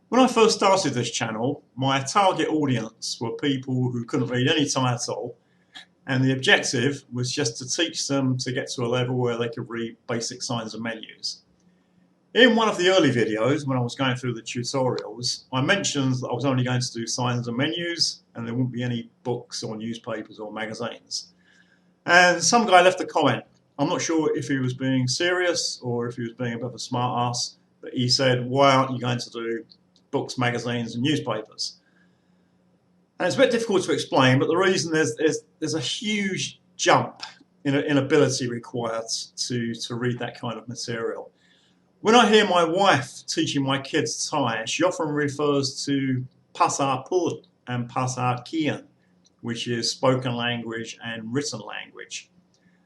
When I first started this channel, my target audience were people who couldn't read any Thai at all, and the objective was just to teach them to get to a level where they could read basic signs and menus. In one of the early videos, when I was going through the tutorials, I mentioned that I was only going to do signs and menus, and there wouldn't be any books or newspapers or magazines. And some guy left a comment. I'm not sure if he was being serious or if he was being a bit of a smart ass, but he said, "Why aren't you going to do books, magazines and newspapers?" And it's a bit difficult to explain, but the reason there's a huge jump in ability required to read that kind of material. When I hear my wife teaching my kids Thai, she often refers to Pasar Put and Pasar Kian, which is spoken language and written language.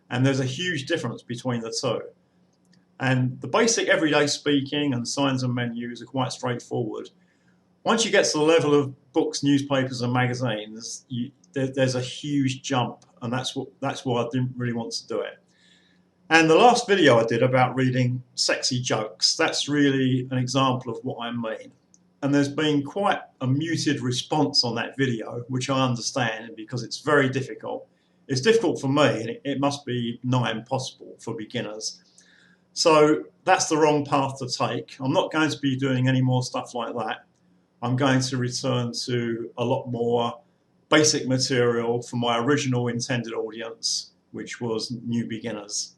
And there's a huge difference between the two. And the basic everyday speaking and signs and menus are quite straightforward. Once you get to the level of books, newspapers and magazines, there's a huge jump, and that's why I didn't really want to do it. And the last video I did about reading sexy jokes, that's really an example of what I mean. And there's been quite a muted response on that video, which I understand because it's very difficult. It's difficult for me, and it must be nigh impossible for beginners. So that's the wrong path to take. I'm not going to be doing any more stuff like that. I'm going to return to a lot more basic material for my original intended audience, which was new beginners.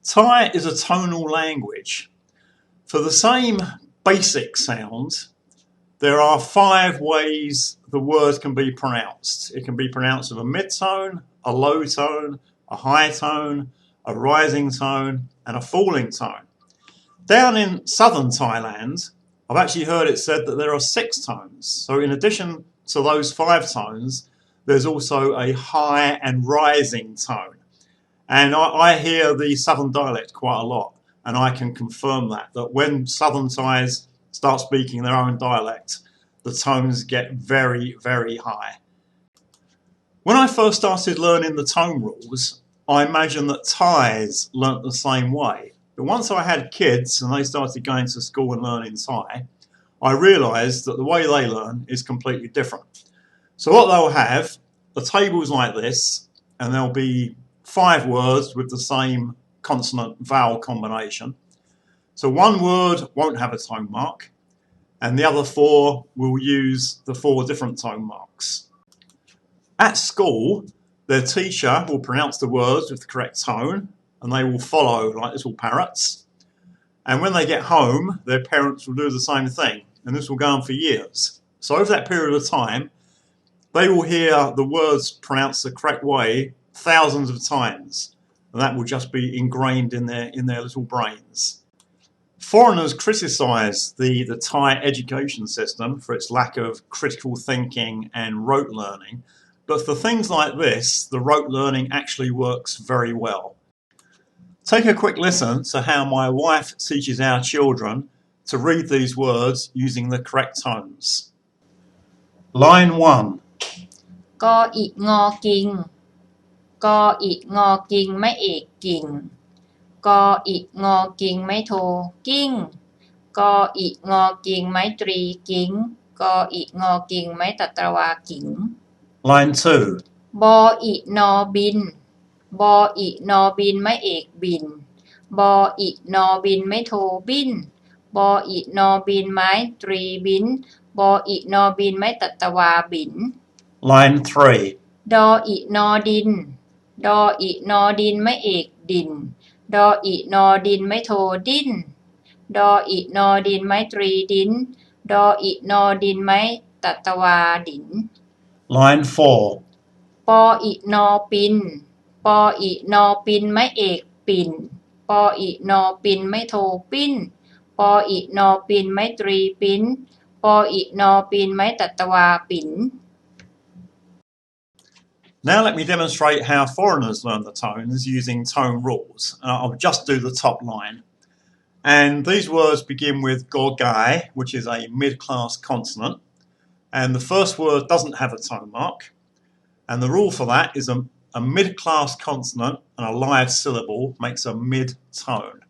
Thai is a tonal language. For the same basic sound, there are 5 ways the word can be pronounced. It can be pronounced with a mid-tone, a low tone, a high tone, a rising tone, and a falling tone. Down in southern Thailand, I've actually heard it said that there are 6 tones. So in addition to those 5 tones, there's also a high and rising tone. And I hear the southern dialect quite a lot, and I can confirm that when southern Thais start speaking their own dialect, the tones get very, very high. When I first started learning the tone rules, I imagined that Thais learnt the same way. But once I had kids and they started going to school and learning Thai, I realised that the way they learn is completely different. So what they'll have, the tables like this, and there'll be 5 words with the same consonant vowel combination. So one word won't have a tone mark, and the other 4 will use the 4 different tone marks. At school, their teacher will pronounce the words with the correct tone, and they will follow like little parrots. And when they get home, their parents will do the same thing, and this will go on for years. So over that period of time, they will hear the words pronounced the correct way thousands of times, and that will just be ingrained in their little brains. Foreigners criticise the Thai education system for its lack of critical thinking and rote learning, but for things like this, the rote learning actually works very well. Take a quick listen to how my wife teaches our children to read these words using the correct tones. Line 1. กออิงอกิงกออิงอกิงไม่เอกกิ่งกออิงอกิงไม่โทกิ้งกออิงอกิงไม่ตรีกิ้งกออิงอกิงไม่ตัตรวากิ่ง Line 2. บออินอบินบออินอบินไม่เอกบินบออินอบินไม่โทบินบออินอบินไม้ตรีบินบออินอบินไม่ตัตวาบิน Line 3. ดออินอดินดออินอดินไม่เอกดินดออินอดินไม่โทดินดออินอดินไม่ตรีดินดออินอดินไม่ตัตวาดิน Line 4. ปออินอปินปออินอปินไม่เอกปินปออินอปินไม่โทปิ้นปออินอปินไม่ตรีปิ้นปออินอปินไม่ตัตวาปิ่น Now let me demonstrate how foreigners learn the tones using tone rules. I'll just do the top line. And these words begin with gorgai, which is a mid-class consonant. And the first word doesn't have a tone mark. And the rule for that is a mid-class consonant and a live syllable makes a mid-tone.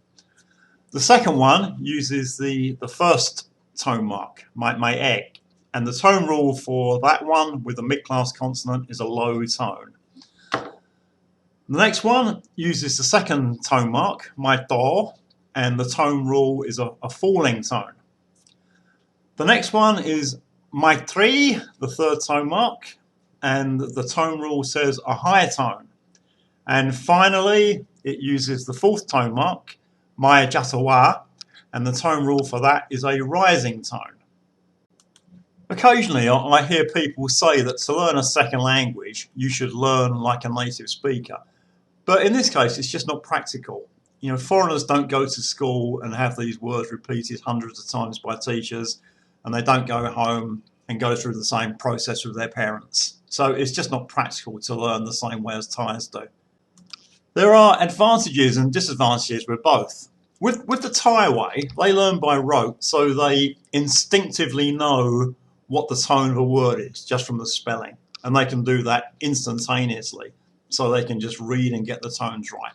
The second one uses the first tone mark, my egg. And the tone rule for that one with the mid-class consonant is a low tone. The next one uses the second tone mark, my do, and the tone rule is a falling tone. The next one is my tri, the third tone mark, and the tone rule says a high tone. And finally, it uses the fourth tone mark, my jatawa, and the tone rule for that is a rising tone. Occasionally, I hear people say that to learn a second language, you should learn like a native speaker. But in this case, it's just not practical. You know, foreigners don't go to school and have these words repeated hundreds of times by teachers, and they don't go home and go through the same process with their parents. So it's just not practical to learn the same way as Thais do. There are advantages and disadvantages with both. With the Thai way, they learn by rote, so they instinctively know what the tone of a word is just from the spelling, and they can do that instantaneously, so they can just read and get the tones right.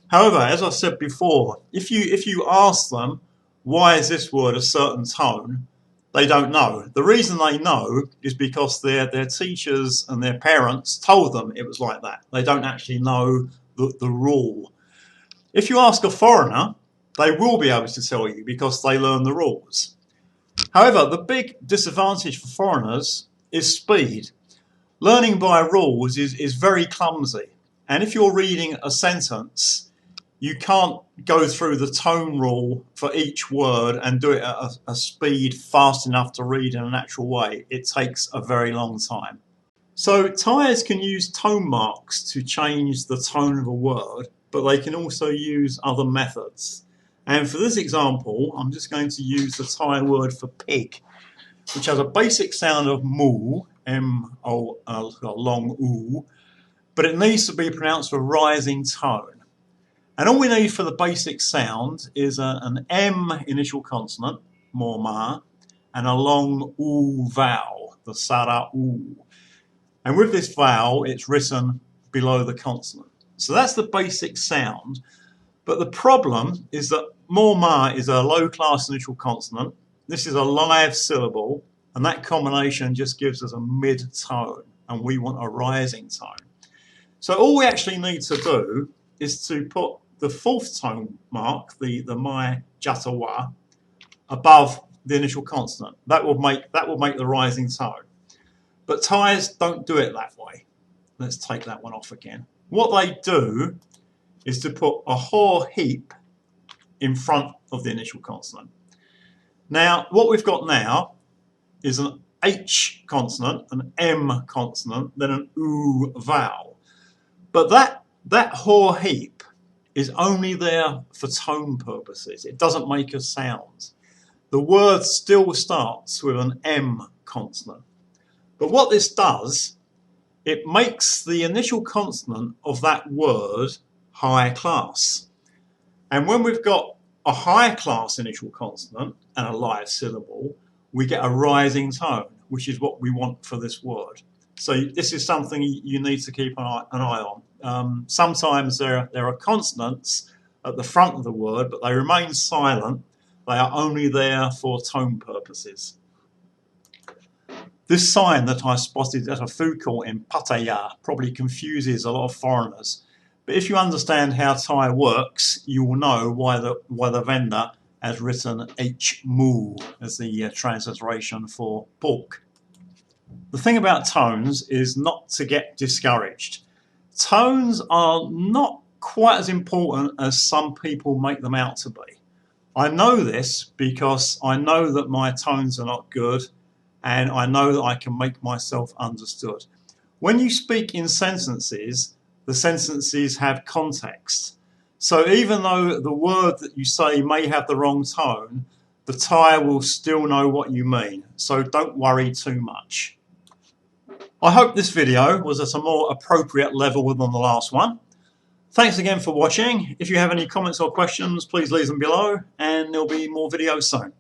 However, as I said before, if you ask them why is this word a certain tone, they don't know. The reason they know is because their teachers and their parents told them it was like that. They don't actually know the rule. If you ask a foreigner, they will be able to tell you because they learn the rules. However, the big disadvantage for foreigners is speed. Learning by rules is very clumsy. And if you're reading a sentence, you can't go through the tone rule for each word and do it at a speed fast enough to read in a natural way. It takes a very long time. So Thais can use tone marks to change the tone of a word, but they can also use other methods. And for this example, I'm just going to use the Thai word for pig, which has a basic sound of mu, M-O, long oo, but it needs to be pronounced with a rising tone. And all we need for the basic sound is an M initial consonant, more ma, and a long oo vowel, the sara oo. And with this vowel, it's written below the consonant. So that's the basic sound. But the problem is that more ma is a low-class initial consonant. This is a live syllable, and that combination just gives us a mid-tone, and we want a rising tone. So all we actually need to do is to put the fourth tone mark, the my jatawa, above the initial consonant. That will make the rising tone. But Thais don't do it that way. Let's take that one off again. What they do is to put a haw heap in front of the initial consonant. Now, what we've got now is an H consonant, an M consonant, then an oo vowel. But that haw heap is only there for tone purposes. It doesn't make a sound. The word still starts with an M consonant. But what this does, it makes the initial consonant of that word high class. And when we've got a high class initial consonant and a live syllable, we get a rising tone, which is what we want for this word. So this is something you need to keep an eye on. Sometimes there are consonants at the front of the word, but they remain silent. They are only there for tone purposes. This sign that I spotted at a food court in Pattaya probably confuses a lot of foreigners. But if you understand how Thai works, you will know why the vendor has written H mu as the transliteration for pork. The thing about tones is not to get discouraged. Tones are not quite as important as some people make them out to be. I know this because I know that my tones are not good, and I know that I can make myself understood. When you speak in sentences, the sentences have context. So even though the word that you say may have the wrong tone, the Thai will still know what you mean. So don't worry too much. I hope this video was at a more appropriate level than the last one. Thanks again for watching. If you have any comments or questions, please leave them below, and there'll be more videos soon.